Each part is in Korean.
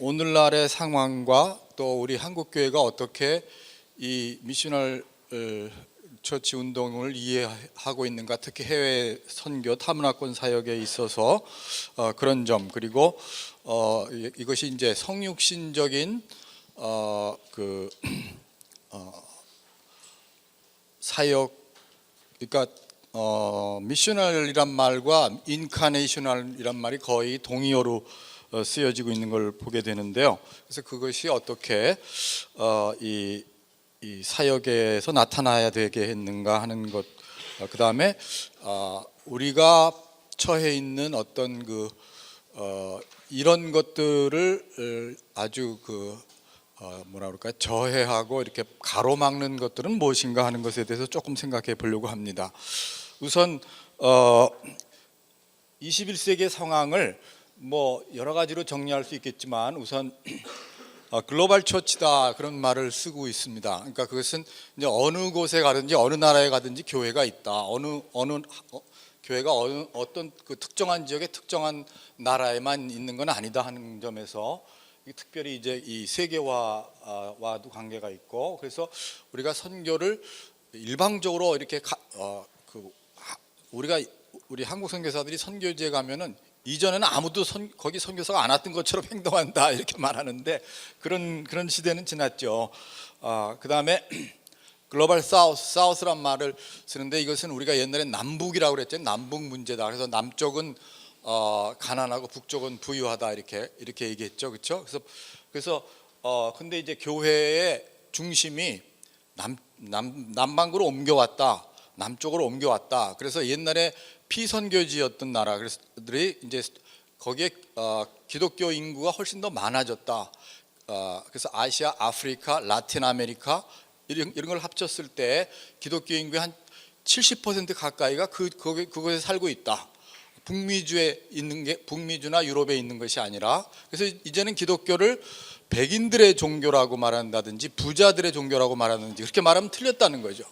오늘날의 상황과 또 우리 한국교회가 어떻게 이 미셔널 처치 운동을 이해하고 있는가, 특히 해외 선교 타문화권 사역에 있어서 그런 점, 그리고 이것이 이제 성육신적인 사역, 그러니까 미셔널이란 말과 인카네이셔널이란 말이 거의 동의어로 쓰여지고 있는 걸 보게 되는데요. 그래서 그것이 어떻게 이 사역에서 나타나야 되게 했는가 하는 것, 그 다음에 우리가 처해 있는 어떤 이런 것들을 아주 뭐라 그럴까, 저해하고 이렇게 가로막는 것들은 무엇인가 하는 것에 대해서 조금 생각해 보려고 합니다. 우선 21세기의 상황을 뭐 여러 가지로 정리할 수 있겠지만, 우선 글로벌 처치다 그런 말을 쓰고 있습니다. 그러니까 그것은 이제 어느 곳에 가든지 어느 나라에 가든지 교회가 있다. 교회가 어떤 특정한 지역의 특정한 나라에만 있는 건 아니다 하는 점에서 특별히 이제 이 세계화와도 관계가 있고, 그래서 우리가 선교를 일방적으로 이렇게 우리 한국 선교사들이 선교지에 가면은 이전에는 아무도 거기 선교사가 안 왔던 것처럼 행동한다 이렇게 말하는데, 그런 시대는 지났죠. 그 다음에 글로벌 사우스란 말을 쓰는데, 이것은 우리가 옛날에 남북이라고 그랬죠. 남북 문제다. 그래서 남쪽은 가난하고 북쪽은 부유하다 이렇게 얘기했죠, 그렇죠? 그래서 근데 이제 교회의 중심이 남반구로 옮겨왔다, 남쪽으로 옮겨왔다. 그래서 옛날에 피선교지였던 나라들이 이제 거기에 기독교 인구가 훨씬 더 많아졌다. 그래서 아시아, 아프리카, 라틴 아메리카 이런 걸 합쳤을 때 기독교 인구의 한 70% 가까이가 그곳에 살고 있다. 북미주나 유럽에 있는 것이 아니라, 그래서 이제는 기독교를 백인들의 종교라고 말한다든지 부자들의 종교라고 말하는지 그렇게 말하면 틀렸다는 거죠.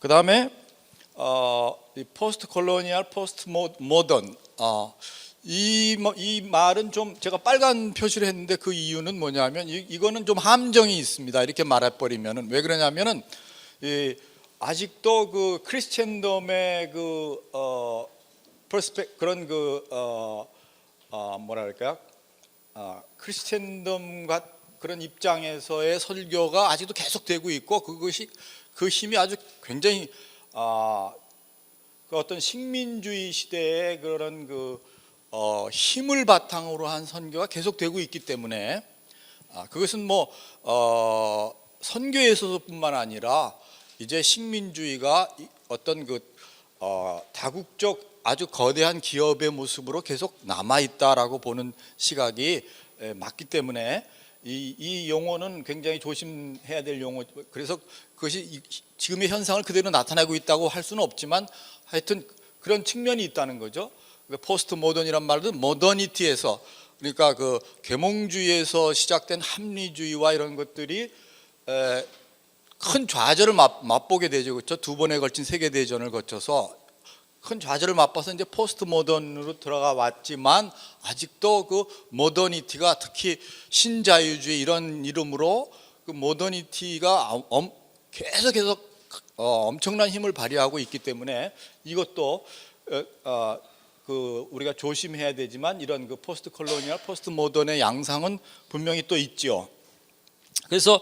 그 다음에 이 포스트 콜로니얼, 포스트 모던, 이 말은 좀 제가 빨간 표시를 했는데 그 이유는 뭐냐면 이거는 좀 함정이 있습니다. 이렇게 말해버리면은. 왜 그러냐면은 아직도 그 크리스천덤의 그런 뭐랄까요, 크리스천덤과 그런 입장에서의 설교가 아직도 계속되고 있고, 그 힘이 아주 굉장히 그 어떤 식민주의 시대의 그런 힘을 바탕으로 한 선교가 계속되고 있기 때문에, 그것은 뭐 선교에서뿐만 아니라 이제 식민주의가 어떤 다국적 아주 거대한 기업의 모습으로 계속 남아 있다라고 보는 시각이 맞기 때문에 이 용어는 굉장히 조심해야 될 용어. 그래서 그것이 지금의 현상을 그대로 나타내고 있다고 할 수는 없지만, 하여튼 그런 측면이 있다는 거죠. 포스트 모던이란 말도 모더니티에서, 그러니까 계몽주의에서 시작된 합리주의와 이런 것들이 큰 좌절을 맛보게 되죠, 그렇죠? 두 번에 걸친 세계 대전을 거쳐서 큰 좌절을 맛봐서 이제 포스트 모던으로 들어가 왔지만, 아직도 그 모더니티가, 특히 신자유주의 이런 이름으로 그 모더니티가 계속 엄청난 힘을 발휘하고 있기 때문에, 이것도 우리가 조심해야 되지만, 이런 포스트 콜로니얼, 포스트 모던의 양상은 분명히 또 있죠. 그래서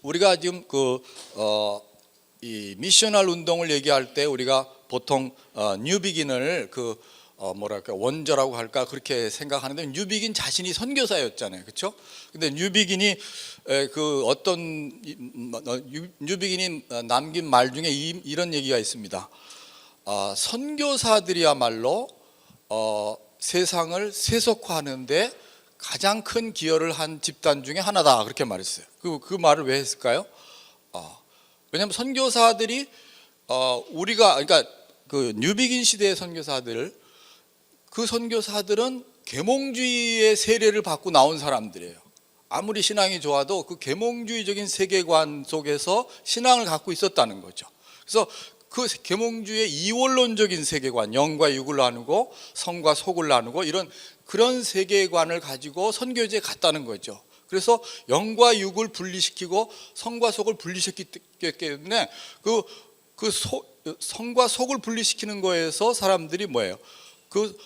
우리가 지금 이 미셔널 운동을 얘기할 때 우리가 보통 뉴비긴을 뭐랄까, 원조라고 할까 그렇게 생각하는데, 뉴비긴 자신이 선교사였잖아요, 그렇죠? 근데 뉴비긴이 뉴비긴이 남긴 말 중에 이런 얘기가 있습니다. 선교사들이야말로 세상을 세속화하는데 가장 큰 기여를 한 집단 중에 하나다, 그렇게 말했어요. 그 말을 왜 했을까요? 왜냐하면 선교사들이 그러니까 뉴비긴 시대의 선교사들은 계몽주의의 세례를 받고 나온 사람들이에요. 아무리 신앙이 좋아도 그 계몽주의적인 세계관 속에서 신앙을 갖고 있었다는 거죠. 그래서 그 계몽주의 이원론적인 세계관, 영과 육을 나누고 성과 속을 나누고 이런 그런 세계관을 가지고 선교지에 갔다는 거죠. 그래서 영과 육을 분리시키고 성과 속을 분리시켰기 때문에 성과 속을 분리시키는 거에서 사람들이 뭐예요? 그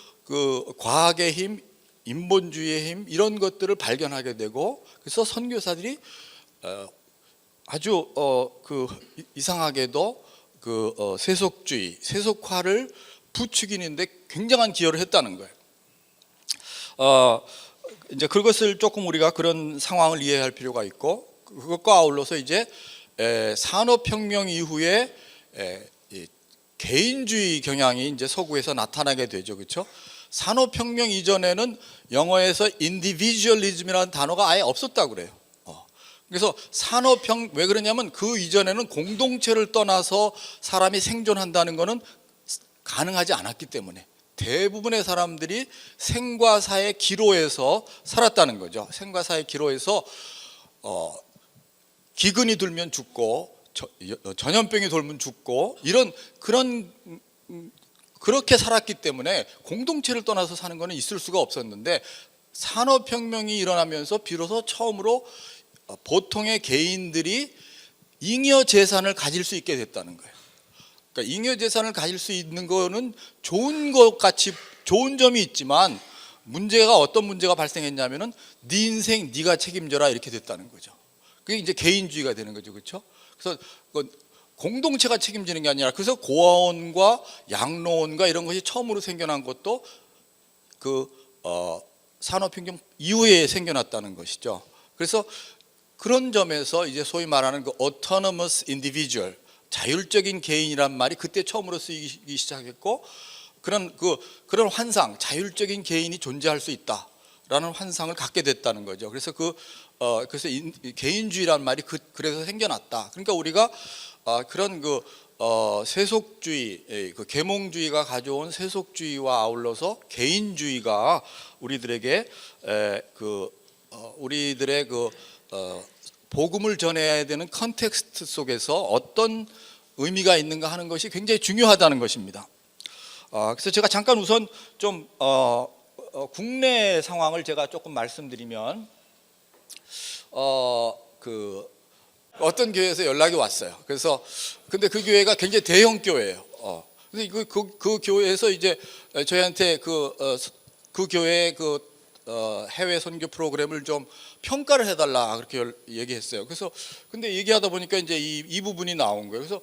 과학의 힘, 인본주의의 힘 이런 것들을 발견하게 되고, 그래서 선교사들이 아주 이상하게도 세속주의, 세속화를 부추기는데 굉장한 기여를 했다는 거예요. 이제 그것을 조금 우리가 그런 상황을 이해할 필요가 있고, 그것과 아울러서 이제 산업혁명 이후에 개인주의 경향이 이제 서구에서 나타나게 되죠, 그렇죠? 산업혁명 이전에는 영어에서 individualism이라는 단어가 아예 없었다고 그래요. 그래서 왜 그러냐면 그 이전에는 공동체를 떠나서 사람이 생존한다는 것은 가능하지 않았기 때문에 대부분의 사람들이 생과 사의 기로에서 살았다는 거죠. 생과 사의 기로에서 기근이 들면 죽고 전염병이 돌면 죽고 그렇게 살았기 때문에 공동체를 떠나서 사는 것은 있을 수가 없었는데, 산업혁명이 일어나면서 비로소 처음으로 보통의 개인들이 잉여 재산을 가질 수 있게 됐다는 거예요. 그러니까 잉여 재산을 가질 수 있는 거는 좋은 것 같이 좋은 점이 있지만, 어떤 문제가 발생했냐면은 네 인생 네가 책임져라 이렇게 됐다는 거죠. 그게 이제 개인주의가 되는 거죠, 그렇죠? 그래서 공동체가 책임지는 게 아니라, 그래서 고아원과 양로원과 이런 것이 처음으로 생겨난 것도 산업혁명 이후에 생겨났다는 것이죠. 그래서 그런 점에서 이제 소위 말하는 autonomous individual, 자율적인 개인이란 말이 그때 처음으로 쓰이기 시작했고, 그런 환상, 자율적인 개인이 존재할 수 있다라는 환상을 갖게 됐다는 거죠. 그래서 그래서 개인주의란 말이 그래서 생겨났다. 그러니까 우리가 그런 세속주의, 계몽주의가 가져온 세속주의와 아울러서 개인주의가 우리들에게 우리들의 복음을 전해야 되는 컨텍스트 속에서 어떤 의미가 있는가 하는 것이 굉장히 중요하다는 것입니다. 그래서 제가 잠깐 우선 좀 국내 상황을 제가 조금 말씀드리면, 어떤 교회에서 연락이 왔어요. 근데 그 교회가 굉장히 대형 교회예요. 근데 그 교회에서 이제 저희한테 그 교회의 해외 선교 프로그램을 좀 평가를 해달라 그렇게 얘기했어요. 근데 얘기하다 보니까 이제 이 부분이 나온 거예요. 그래서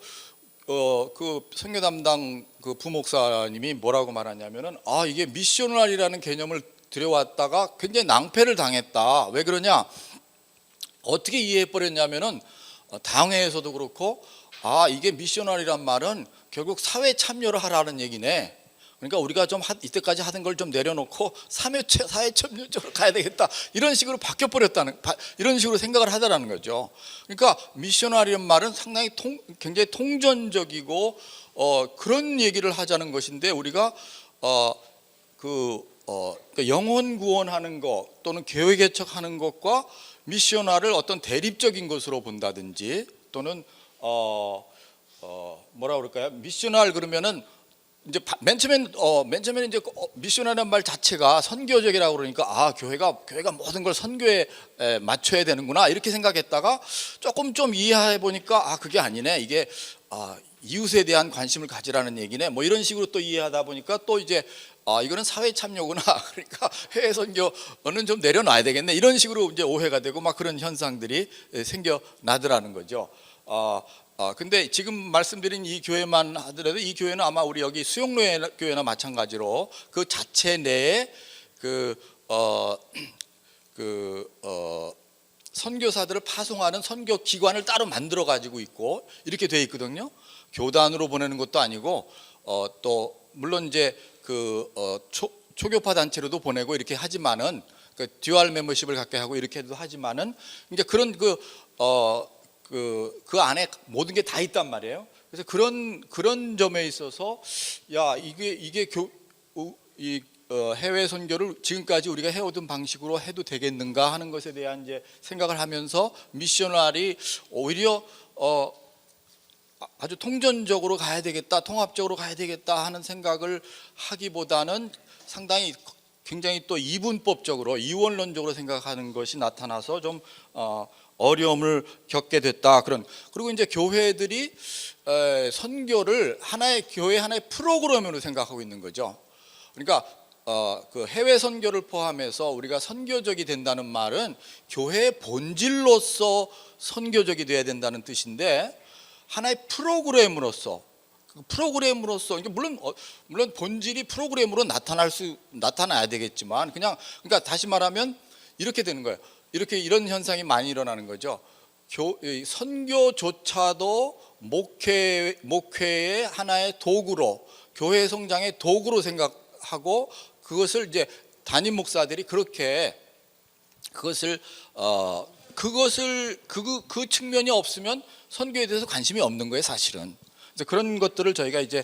그 선교 담당 그 부목사님이 뭐라고 말하냐면은, 이게 미셔널이라는 개념을 들여왔다가 굉장히 낭패를 당했다. 왜 그러냐? 어떻게 이해해버렸냐면은, 당회에서도 그렇고, 이게 미셔널이란 말은 결국 사회 참여를 하라는 얘기네. 그러니까 우리가 좀 이때까지 하던 걸 좀 내려놓고 사회 참여 쪽으로 가야 되겠다, 이런 식으로 이런 식으로 생각을 하더라는 거죠. 그러니까 미셔널이란 말은 상당히 굉장히 통전적이고 그런 얘기를 하자는 것인데, 우리가 그러니까 영혼 구원하는 것 또는 교회 개척하는 것과 미셔널을 어떤 대립적인 것으로 본다든지, 또는 뭐라 그럴까요? 미셔널 그러면은 이제 맨 처음에 이제 미셔널이라는 말 자체가 선교적이라고 그러니까 교회가 모든 걸 선교에 맞춰야 되는구나 이렇게 생각했다가 조금 좀 이해해 보니까 그게 아니네, 이게 이웃에 대한 관심을 가지라는 얘기네, 뭐 이런 식으로 또 이해하다 보니까 또 이제 이거는 사회 참여구나, 그러니까 해외 선교는 좀 내려놔야 되겠네, 이런 식으로 이제 오해가 되고 막 그런 현상들이 생겨나더라는 거죠. 근데 지금 말씀드린 이 교회만 하더라도, 이 교회는 아마 우리 여기 수용로회 교회나 마찬가지로 그 자체 내에 선교사들을 파송하는 선교 기관을 따로 만들어 가지고 있고 이렇게 돼 있거든요. 교단으로 보내는 것도 아니고 또 물론 이제 초교파 단체로도 보내고 이렇게 하지만은, 듀얼 멤버십을 갖게 하고 이렇게도 하지만은, 이제 그런 그 안에 모든 게 다 있단 말이에요. 그래서 그런 점에 있어서 이게 해외 선교를 지금까지 우리가 해오던 방식으로 해도 되겠는가 하는 것에 대한 이제 생각을 하면서, 미셔널이 오히려 아주 통전적으로 가야 되겠다, 통합적으로 가야 되겠다 하는 생각을 하기보다는 상당히 굉장히 또 이분법적으로 이원론적으로 생각하는 것이 나타나서 좀 어려움을 겪게 됐다. 그리고 이제 교회들이 선교를 하나의 교회 하나의 프로그램으로 생각하고 있는 거죠. 그러니까 그 해외 선교를 포함해서 우리가 선교적이 된다는 말은 교회의 본질로서 선교적이 돼야 된다는 뜻인데, 하나의 프로그램으로서 물론 본질이 프로그램으로 나타나야 되겠지만, 그러니까 다시 말하면 이렇게 되는 거예요. 이런 현상이 많이 일어나는 거죠. 선교조차도 목회의 하나의 도구로, 교회 성장의 도구로 생각하고, 그것을 이제 담임 목사들이 그렇게 그 측면이 없으면 선교에 대해서 관심이 없는 거예요, 사실은. 그래서 그런 것들을 저희가 이제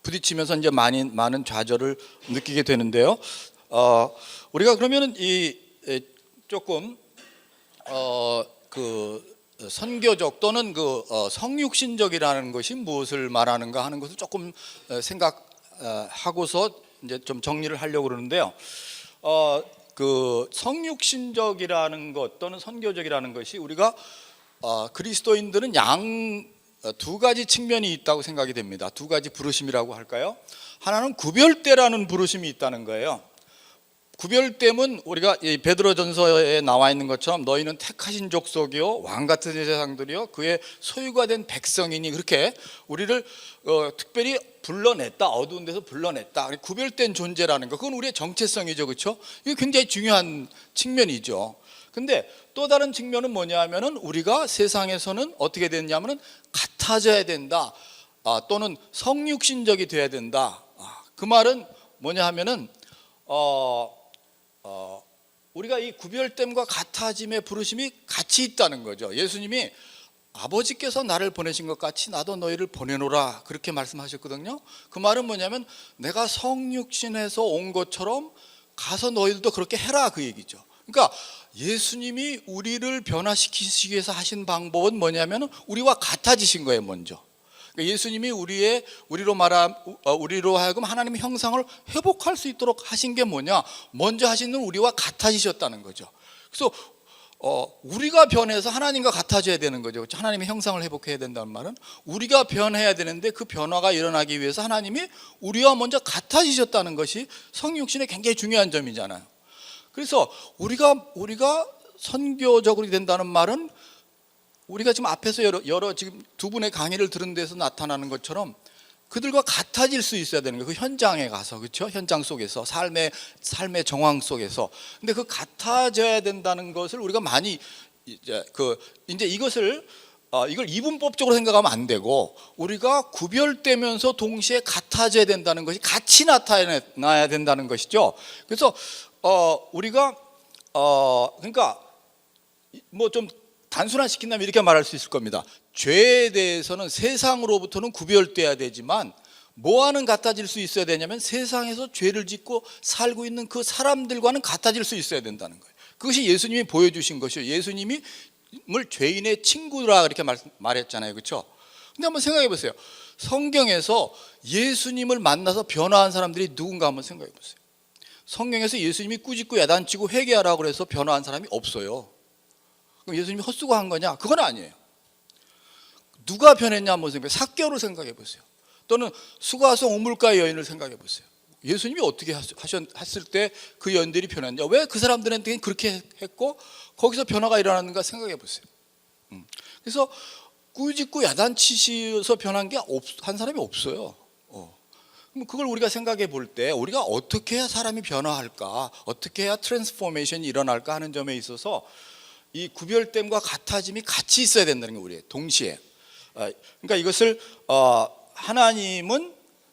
부딪히면서 이제 많은 좌절을 느끼게 되는데요. 우리가 그러면은 조금 그 선교적 또는 성육신적이라는 것이 무엇을 말하는가 하는 것을 조금 생각하고서 이제 좀 정리를 하려고 그러는데요. 그 성육신적이라는 것 또는 선교적이라는 것이 우리가 그리스도인들은 두 가지 측면이 있다고 생각이 됩니다. 두 가지 부르심이라고 할까요? 하나는 구별대라는 부르심이 있다는 거예요. 구별됨은 우리가 이 베드로전서에 나와 있는 것처럼 너희는 택하신 족속이요 왕 같은 제사장들이요 그의 소유가 된 백성이니, 그렇게 우리를 특별히 불러냈다, 어두운 데서 불러냈다. 구별된 존재라는 거, 그건 우리의 정체성이죠, 그렇죠? 이게 굉장히 중요한 측면이죠. 근데 또 다른 측면은 뭐냐 하면은 우리가 세상에서는 어떻게 되느냐면은 같아져야 된다, 또는 성육신적이 돼야 된다. 그 말은 뭐냐 하면은 우리가 이 구별됨과 같아짐의 부르심이 같이 있다는 거죠. 예수님이 아버지께서 나를 보내신 것 같이 나도 너희를 보내노라, 그렇게 말씀하셨거든요. 그 말은 뭐냐면 내가 성육신에서 온 것처럼 가서 너희들도 그렇게 해라, 그 얘기죠. 그러니까 예수님이 우리를 변화시키시기 위해서 하신 방법은 뭐냐면 우리와 같아지신 거예요, 먼저. 예수님이 우리로 하여금 하나님의 형상을 회복할 수 있도록 하신 게 뭐냐? 먼저 하시는 우리와 같아지셨다는 거죠. 그래서 우리가 변해서 하나님과 같아져야 되는 거죠. 하나님의 형상을 회복해야 된다는 말은 우리가 변해야 되는데, 그 변화가 일어나기 위해서 하나님이 우리와 먼저 같아지셨다는 것이 성육신의 굉장히 중요한 점이잖아요. 그래서 우리가 선교적으로 된다는 말은 우리가 지금 앞에서 여러 지금 두 분의 강의를 들은 데서 나타나는 것처럼 그들과 같아질 수 있어야 되는 거예요. 그 현장에 가서, 그렇죠? 현장 속에서, 삶의 정황 속에서. 근데 그 같아져야 된다는 것을 우리가 많이 이제 이걸 이분법적으로 생각하면 안 되고, 우리가 구별되면서 동시에 같아져야 된다는 것이 같이 나타나야 된다는 것이죠. 그래서 우리가 그러니까 뭐 좀 단순화시킨다면 이렇게 말할 수 있을 겁니다. 죄에 대해서는 세상으로부터는 구별돼야 되지만 뭐와는 같아질 수 있어야 되냐면 세상에서 죄를 짓고 살고 있는 그 사람들과는 같아질 수 있어야 된다는 거예요. 그것이 예수님이 보여주신 것이요, 예수님이 죄인의 친구라 그렇게 말했잖아요, 그렇죠? 근데 한번 생각해 보세요. 성경에서 예수님을 만나서 변화한 사람들이 누군가 한번 생각해 보세요. 성경에서 예수님이 꾸짖고 야단치고 회개하라고 그래서 변화한 사람이 없어요. 그럼 예수님이 헛수고한 거냐? 그건 아니에요. 누가 변했냐 한번 생각해 보세요. 삭개오를 생각해 보세요. 또는 수가성 우물가의 여인을 생각해 보세요. 예수님이 어떻게 했을 때 그 여인들이 변했냐? 왜 그 사람들한테는 그렇게 했고 거기서 변화가 일어났는가 생각해 보세요. 그래서 꾸짖고 야단치셔서 변한 게 한 사람이 없어요. 그럼 그걸 우리가 생각해 볼 때 우리가 어떻게 해야 사람이 변화할까, 어떻게 해야 트랜스포메이션이 일어날까 하는 점에 있어서 이 구별됨과 같아짐이 같이 있어야 된다는 거예요, 우리 동시에. 그러니까 이것을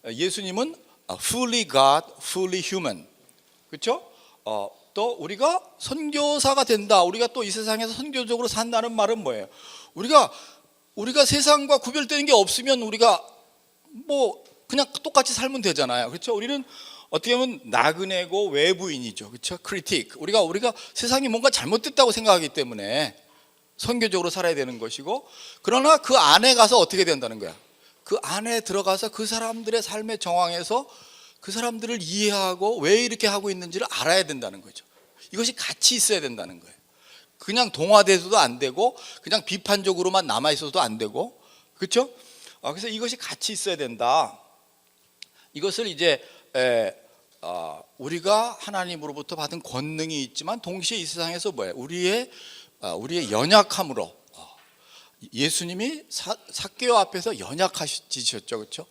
예수님은 fully God, fully human, 그렇죠? 또 우리가 선교사가 된다, 우리가 또 이 세상에서 선교적으로 산다는 말은 뭐예요? 우리가 세상과 구별되는 게 없으면 우리가 뭐 그냥 똑같이 살면 되잖아요, 그렇죠? 우리는 어떻게 보면 나그네고 외부인이죠, 그렇죠? 크리틱. 우리가 세상이 뭔가 잘못됐다고 생각하기 때문에 선교적으로 살아야 되는 것이고, 그러나 그 안에 가서 어떻게 된다는 거야? 그 안에 들어가서 그 사람들의 삶의 정황에서 그 사람들을 이해하고 왜 이렇게 하고 있는지를 알아야 된다는 거죠. 이것이 같이 있어야 된다는 거예요. 그냥 동화돼서도 안 되고 그냥 비판적으로만 남아 있어도 안 되고, 그렇죠? 그래서 이것이 같이 있어야 된다. 이것을 이제 우리가 하나님으로부터 받은 권능이 있지만 동시에 이 세상에서 뭐예요? 우리의 연약함으로, 예수님이 삭개오 앞에서 연약하시셨죠, 그렇죠?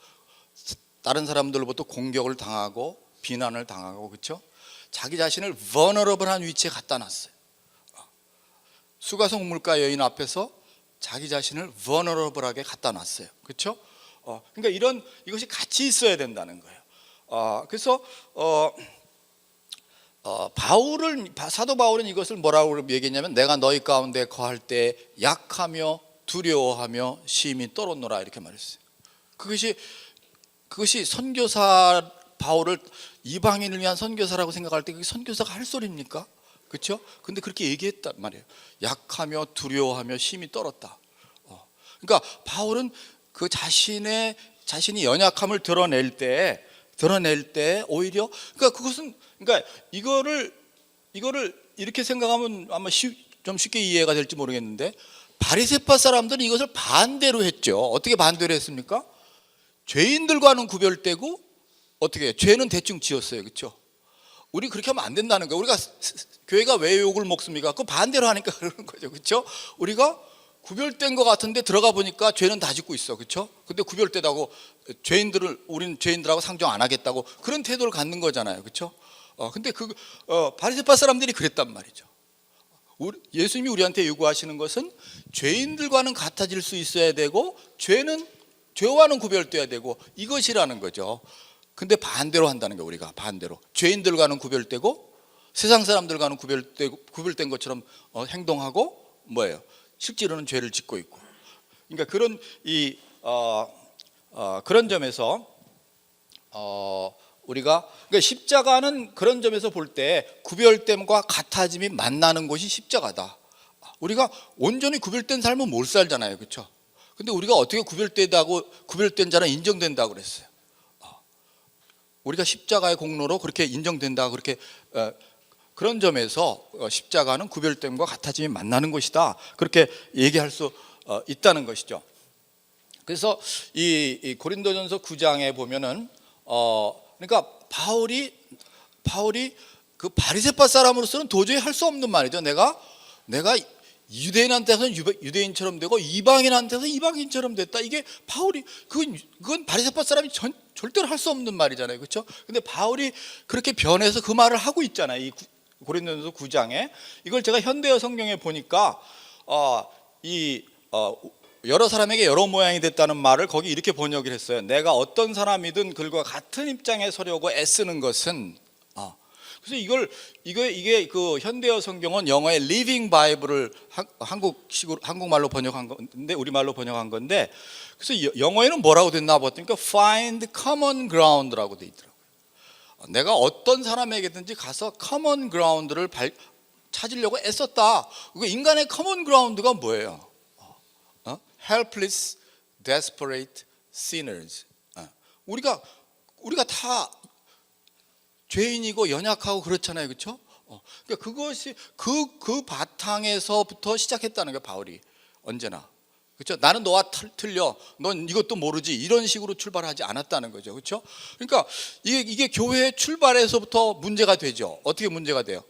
다른 사람들로부터 공격을 당하고 비난을 당하고, 그렇죠? 자기 자신을 vulnerable한 위치에 갖다 놨어요. 수가성 우물가 여인 앞에서 자기 자신을 vulnerable하게 갖다 놨어요, 그렇죠? 그러니까 이것이 같이 있어야 된다는 거예요. 그래서 사도 바울은 이것을 뭐라고 얘기했냐면, 내가 너희 가운데 거할 때 약하며 두려워하며 심히 떨었노라, 이렇게 말했어요. 그것이 선교사 바울을 이방인을 위한 선교사라고 생각할 때 그게 선교사가 할 소리입니까? 그렇죠? 근데 그렇게 얘기했단 말이에요. 약하며 두려워하며 심히 떨었다. 그러니까 바울은 그 자신이 연약함을 드러낼 때 오히려, 그러니까 이거를 이렇게 생각하면 아마 좀 쉽게 이해가 될지 모르겠는데, 바리새파 사람들은 이것을 반대로 했죠. 어떻게 반대로 했습니까? 죄인들과는 구별되고, 어떻게 해요? 죄는 대충 지었어요, 그렇죠? 우리 그렇게 하면 안 된다는 거예요. 우리가 교회가 왜 욕을 먹습니까? 그 반대로 하니까 그러는 거죠, 그렇죠? 우리가 구별된 것 같은데 들어가 보니까 죄는 다 짓고 있어, 그렇죠? 근데 구별되다고 우리는 죄인들하고 상종 안 하겠다고 그런 태도를 갖는 거잖아요, 그렇죠? 근데 바리새파 사람들이 그랬단 말이죠. 예수님이 우리한테 요구하시는 것은 죄인들과는 같아질 수 있어야 되고, 죄와는 구별돼야 되고, 이것이라는 거죠. 근데 반대로 한다는 거예요. 우리가 반대로 죄인들과는 구별되고 세상 사람들과는 구별된 것처럼 행동하고, 뭐예요? 실제로는 죄를 짓고 있고. 그러니까 그런 점에서 우리가, 그러니까 십자가는 그런 점에서 볼 때 구별됨과 같아짐이 만나는 것이 십자가다. 우리가 온전히 구별된 삶은 못 살잖아요, 그렇죠? 근데 우리가 어떻게 구별된 자는 인정된다고 그랬어요. 우리가 십자가의 공로로 그렇게 인정된다, 그렇게 그런 점에서 십자가는 구별됨과 같아짐이 만나는 것이다, 그렇게 얘기할 수 있다는 것이죠. 그래서 이 고린도전서 9장에 보면은 그러니까 바울이 그 바리새파 사람으로서는 도저히 할 수 없는 말이죠. 내가 유대인한테서는 유대인처럼 되고 이방인한테서 이방인처럼 됐다. 이게 바울이 그건 바리새파 사람이 절대로 할 수 없는 말이잖아요, 그렇죠? 근데 바울이 그렇게 변해서 그 말을 하고 있잖아요. 이 고린도전서 9장에 이걸 제가 현대어 성경에 보니까 여러 사람에게 여러 모양이 됐다는 말을 거기 이렇게 번역을 했어요. 내가 어떤 사람이든 그들과 같은 입장에 서려고 애쓰는 것은. 그래서 이게 그 현대어 성경은 영어의 Living Bible을 한국말로 번역한 건데, 우리말로 번역한 건데, 그래서 영어에는 뭐라고 됐나 봤더니 Find Common Ground라고 돼 있더라고요. 내가 어떤 사람에게든지 가서 Common Ground를 찾으려고 애썼다. 인간의 Common Ground가 뭐예요? Helpless, desperate sinners. 우리가 다 죄인이고 연약하고 그렇잖아요, 그렇죠? 그러니까 그것이 그 바탕에서부터 시작했다는 거예요, 바울이. 언제나, 그렇죠? 나는 너와 틀려, 넌 이것도 모르지, 이런 식으로 출발하지 않았다는 거죠, 그렇죠? 그러니까 이게 교회의 출발에서부터 문제가 되죠. 어떻게 문제가 돼요?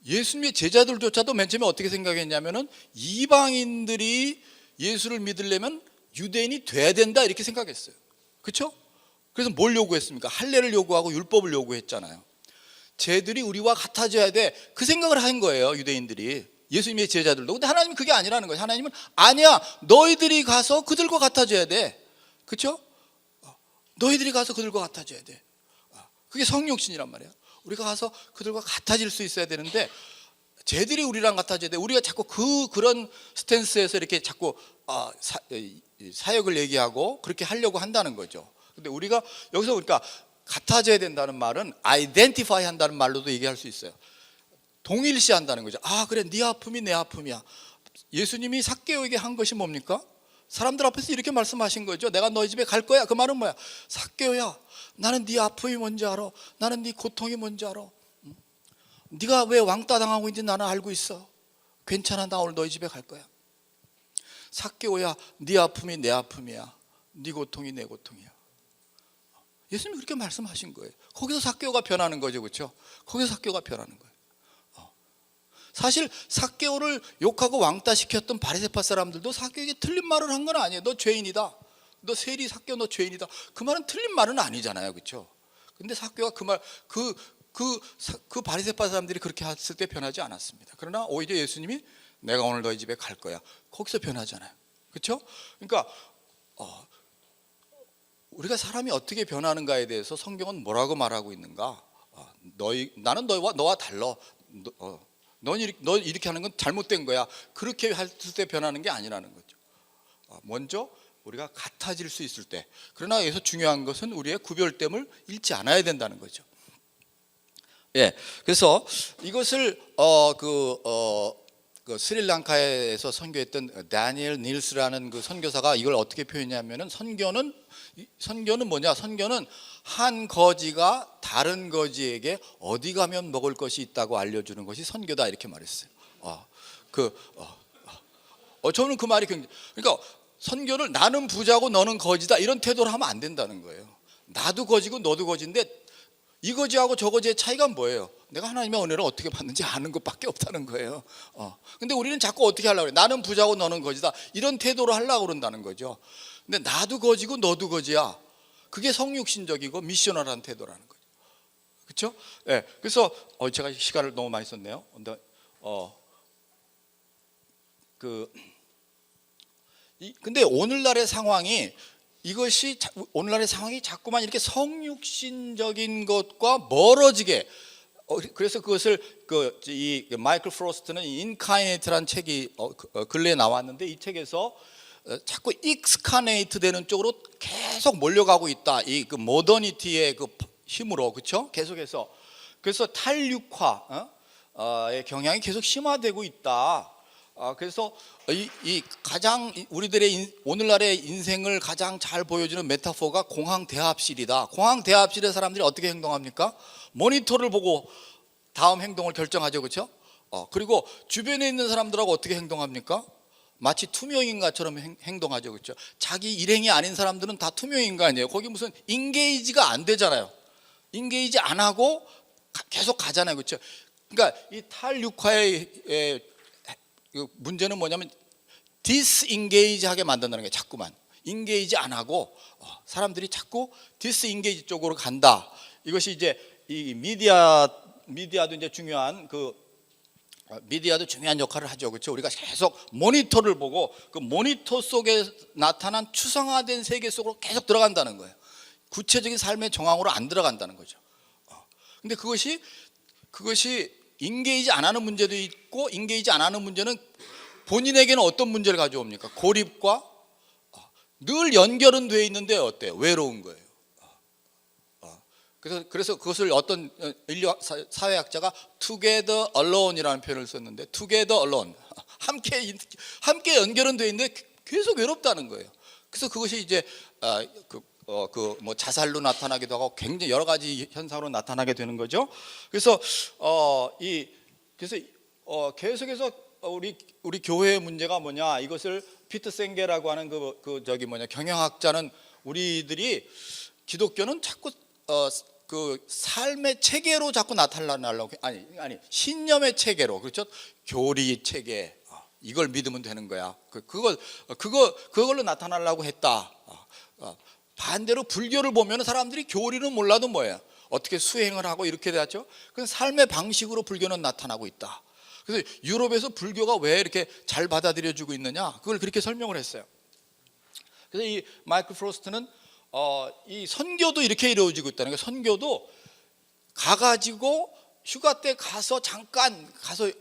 예수님의 제자들조차도 맨 처음에 어떻게 생각했냐면은 이방인들이 예수를 믿으려면 유대인이 돼야 된다, 이렇게 생각했어요, 그렇죠? 그래서 뭘 요구했습니까? 할례를 요구하고 율법을 요구했잖아요. 쟤들이 우리와 같아져야 돼, 그 생각을 한 거예요, 유대인들이. 예수님의 제자들도. 근데 하나님은 그게 아니라는 거예요. 하나님은 아니야, 너희들이 가서 그들과 같아져야 돼, 그렇죠? 너희들이 가서 그들과 같아져야 돼. 그게 성육신이란 말이에요. 우리가 가서 그들과 같아질 수 있어야 되는데, 쟤들이 우리랑 같아져야 돼. 우리가 자꾸 그런 스탠스에서 이렇게 자꾸 사역을 얘기하고 그렇게 하려고 한다는 거죠. 근데 우리가 여기서 그러니까 같아져야 된다는 말은 identify 한다는 말로도 얘기할 수 있어요. 동일시한다는 거죠. 그래, 네 아픔이 내 아픔이야. 예수님이 삭개오에게 한 것이 뭡니까? 사람들 앞에서 이렇게 말씀하신 거죠. 내가 너희 집에 갈 거야. 그 말은 뭐야? 삭개오야, 나는 네 아픔이 뭔지 알아. 나는 네 고통이 뭔지 알아. 네가 왜 왕따 당하고 있는지 나는 알고 있어. 괜찮아, 나 오늘 너희 집에 갈 거야. 삭개오야, 네 아픔이 내 아픔이야. 네 고통이 내 고통이야. 예수님이 그렇게 말씀하신 거예요. 거기서 삭개오가 변하는 거죠, 그렇죠? 거기서 삭개오가 변하는 거예요. 사실 삭개오를 욕하고 왕따시켰던 바리새파 사람들도 삭개오에게 틀린 말을 한 건 아니에요. 너 죄인이다. 너 세리 삭개오 너 죄인이다. 그 말은 틀린 말은 아니잖아요, 그렇죠? 근데 삭개오가 그 바리새파 사람들이 그렇게 했을 때 변하지 않았습니다. 그러나 오히려 예수님이 내가 오늘 너희 집에 갈 거야. 거기서 변하잖아요, 그렇죠? 그러니까 우리가 사람이 어떻게 변하는가에 대해서 성경은 뭐라고 말하고 있는가? 나는 너와 달라. 너 이렇게 하는 건 잘못된 거야. 그렇게 했을 때 변하는 게 아니라는 거죠. 먼저 우리가 같아질 수 있을 때. 그러나 여기서 중요한 것은 우리의 구별됨을 잃지 않아야 된다는 거죠. 예, 그래서 이것을 그 스리랑카에서 선교했던 다니엘 닐스라는 그 선교사가 이걸 어떻게 표현했냐면은 선교는 뭐냐? 선교는 한 거지가 다른 거지에게 어디 가면 먹을 것이 있다고 알려주는 것이 선교다, 이렇게 말했어요. 저는 그 말이 그러니까 선교를 나는 부자고 너는 거지다 이런 태도로 하면 안 된다는 거예요. 나도 거지고 너도 거지인데 이 거지하고 저 거지의 차이가 뭐예요? 내가 하나님의 은혜를 어떻게 받는지 아는 것밖에 없다는 거예요. 근데 우리는 자꾸 어떻게 하려고 그래? 나는 부자고 너는 거지다 이런 태도로 하려고 그런다는 거죠. 근데 나도 거지고 너도 거지야. 그게 성육신적이고 미셔널한 태도라는 거죠. 그렇죠? 네, 그래서 제가 시간을 너무 많이 썼네요. 근데 오늘날의 상황이 자꾸만 이렇게 성육신적인 것과 멀어지게, 그래서 그것을 이 마이클 프로스트는 인카이네이트라는 책이 근래에 나왔는데 이 책에서 자꾸 익스카네이트 되는 쪽으로 계속 몰려가고 있다. 이 그 모더니티의 그 힘으로, 그렇죠? 계속해서 그래서 탈육화의 경향이 계속 심화되고 있다. 그래서 이 가장 우리들의 오늘날의 인생을 가장 잘 보여주는 메타포가 공항 대합실이다. 공항 대합실의 사람들이 어떻게 행동합니까? 모니터를 보고 다음 행동을 결정하죠, 그렇죠? 그리고 주변에 있는 사람들하고 어떻게 행동합니까? 마치 투명인간처럼 행동하죠, 그렇죠? 자기 일행이 아닌 사람들은 다 투명인간이에요. 거기 무슨 인게이지가 안 되잖아요. 인게이지 안 하고 계속 가잖아요, 그렇죠? 그러니까 이 탈육화의 문제는 뭐냐면 디스인게이지하게 만든다는 거예요. 자꾸만 인게이지 안 하고 사람들이 자꾸 디스인게이지 쪽으로 간다. 이것이 이제 이 미디어도 이제 중요한 미디어도 중요한 역할을 하죠, 그렇죠? 우리가 계속 모니터를 보고 그 모니터 속에 나타난 추상화된 세계 속으로 계속 들어간다는 거예요. 구체적인 삶의 정황으로 안 들어간다는 거죠. 근데 그것이 인게이지 안 하는 문제도 있고, 인게이지 안 하는 문제는 본인에게는 어떤 문제를 가져옵니까? 고립과 늘 연결은 돼 있는데 어때요? 외로운 거예요. 그래서 그것을 어떤 인류 사회학자가 together alone이라는 표현을 썼는데, together alone, 함께 연결은 돼 있는데 계속 외롭다는 거예요. 그래서 그것이 이제 뭐 자살로 나타나기도 하고 굉장히 여러 가지 현상으로 나타나게 되는 거죠. 그래서 계속해서 우리 교회의 문제가 뭐냐? 이것을 피터 생게라고 하는 경영학자는 우리들이 기독교는 자꾸 그 삶의 체계로 자꾸 나타나려고, 아니 신념의 체계로, 그렇죠? 교리 체계, 이걸 믿으면 되는 거야. 그걸로 나타나려고 했다. 반대로 불교를 보면 사람들이 교리는 몰라도 뭐예요? 어떻게 수행을 하고 이렇게 되었죠? 그 삶의 방식으로 불교는 나타나고 있다. 그래서 유럽에서 불교가 왜 이렇게 잘 받아들여지고 있느냐? 그걸 그렇게 설명을 했어요. 그래서 이 마이클 프로스트는 이 선교도 이렇게 이루어지고 있다는 거예요. 선교도 가가지고 휴가 때 가서 잠깐 가서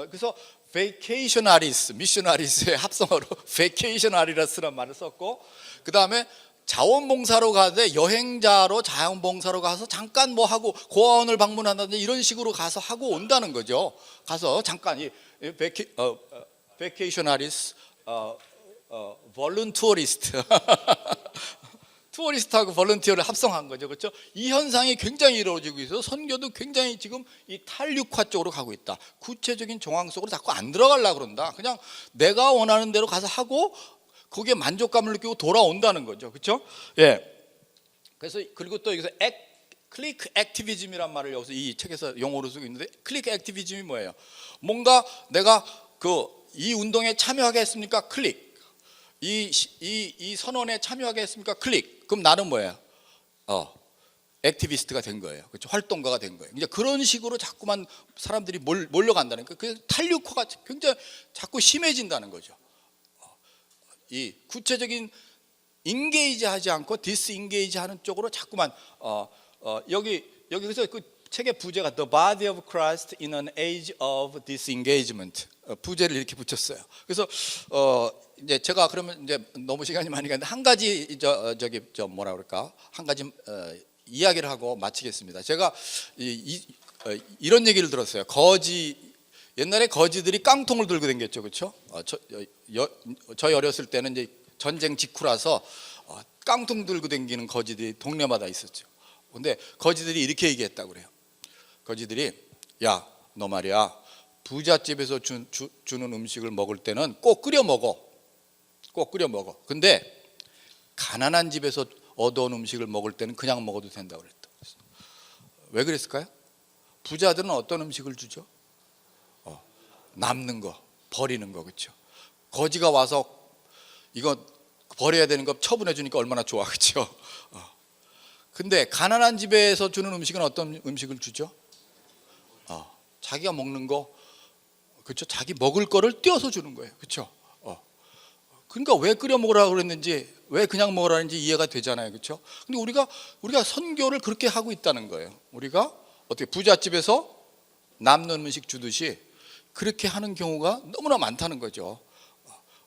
그래서 베이케이셔나리스, 미셔나리스의 합성어로 베이케이셔나리스라는 말을 썼고, 그 다음에 자원봉사로 가는데 여행자로 자원봉사로 가서 잠깐 뭐 하고 고아원을 방문한다든지 이런 식으로 가서 하고 온다는 거죠. 가서 잠깐 베케이셔나리스, 볼런티어리스트. 투어리스트하고 볼런티어를 합성한 거죠, 그렇죠? 이 현상이 굉장히 이루어지고 있어서 선교도 굉장히 지금 이 탄력화 쪽으로 가고 있다. 구체적인 정황 속으로 자꾸 안 들어가려고 그런다. 그냥 내가 원하는 대로 가서 하고 거기에 만족감을 느끼고 돌아온다는 거죠, 그렇죠? 예. 그래서 그리고 또 여기서 클릭 액티비즘이란 말을 여기서 이 책에서 용어로 쓰고 있는데, 클릭 액티비즘이 뭐예요? 뭔가 내가 이 운동에 참여하게 했습니까? 클릭. 이 선언에 참여하게 했습니까? 클릭. 그럼 나는 뭐예요? 액티비스트가 된 거예요. 그렇죠? 활동가가 된 거예요. 이제 그런 식으로 자꾸만 사람들이 몰려간다는 거예요. 그 탄력화가 굉장히 자꾸 심해진다는 거죠. 이 구체적인 인게이지하지 않고 디스인게이지하는 쪽으로 자꾸만 여기 그래서 그 책의 부제가 The Body of Christ in an Age of Disengagement, 부제를 이렇게 붙였어요. 그래서 이제 제가 그러면 이제 너무 시간이 많이 가는데 한 가지 뭐라 그럴까, 한 가지 이야기를 하고 마치겠습니다. 제가 이런 얘기를 들었어요. 옛날에 거지들이 깡통을 들고 다녔죠, 그렇죠? 저희 어렸을 때는 이제 전쟁 직후라서 깡통 들고 다니는 거지들이 동네마다 있었죠. 근데 거지들이 이렇게 얘기했다고 그래요. 거지들이, 야, 너 말이야, 부잣집에서 주는 음식을 먹을 때는 꼭 끓여 먹어. 꼭 끓여 먹어. 근데 가난한 집에서 얻어온 음식을 먹을 때는 그냥 먹어도 된다고 그랬다. 왜 그랬을까요? 부자들은 어떤 음식을 주죠? 남는 거, 버리는 거, 그렇죠? 거지가 와서 이거 버려야 되는 거 처분해 주니까 얼마나 좋아, 그렇죠? 근데 가난한 집에서 주는 음식은 어떤 음식을 주죠? 자기가 먹는 거, 그렇죠? 자기 먹을 거를 띄어서 주는 거예요, 그렇죠? 그러니까 왜 끓여 먹으라고 그랬는지, 왜 그냥 먹으라는지 이해가 되잖아요, 그렇죠? 근데 우리가 선교를 그렇게 하고 있다는 거예요. 우리가 어떻게 부잣집에서 남는 음식 주듯이 그렇게 하는 경우가 너무나 많다는 거죠.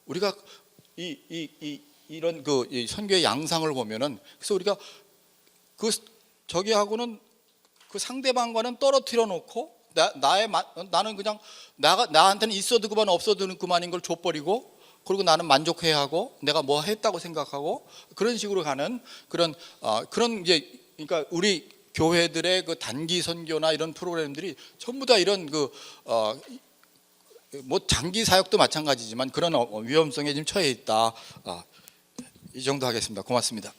우리가 이런 이 선교의 양상을 보면은, 그래서 우리가 저기하고는 그 상대방과는 떨어뜨려 놓고 나는 그냥 나한테는 있어도 그만 없어도 그만인 걸 줘버리고, 그리고 나는 만족해야 하고 내가 뭐 했다고 생각하고, 그런 식으로 가는 그런 이제, 그러니까 우리 교회들의 그 단기 선교나 이런 프로그램들이 전부 다 이런 뭐 장기 사역도 마찬가지지만 그런 위험성에 지금 처해 있다. 이 정도 하겠습니다. 고맙습니다.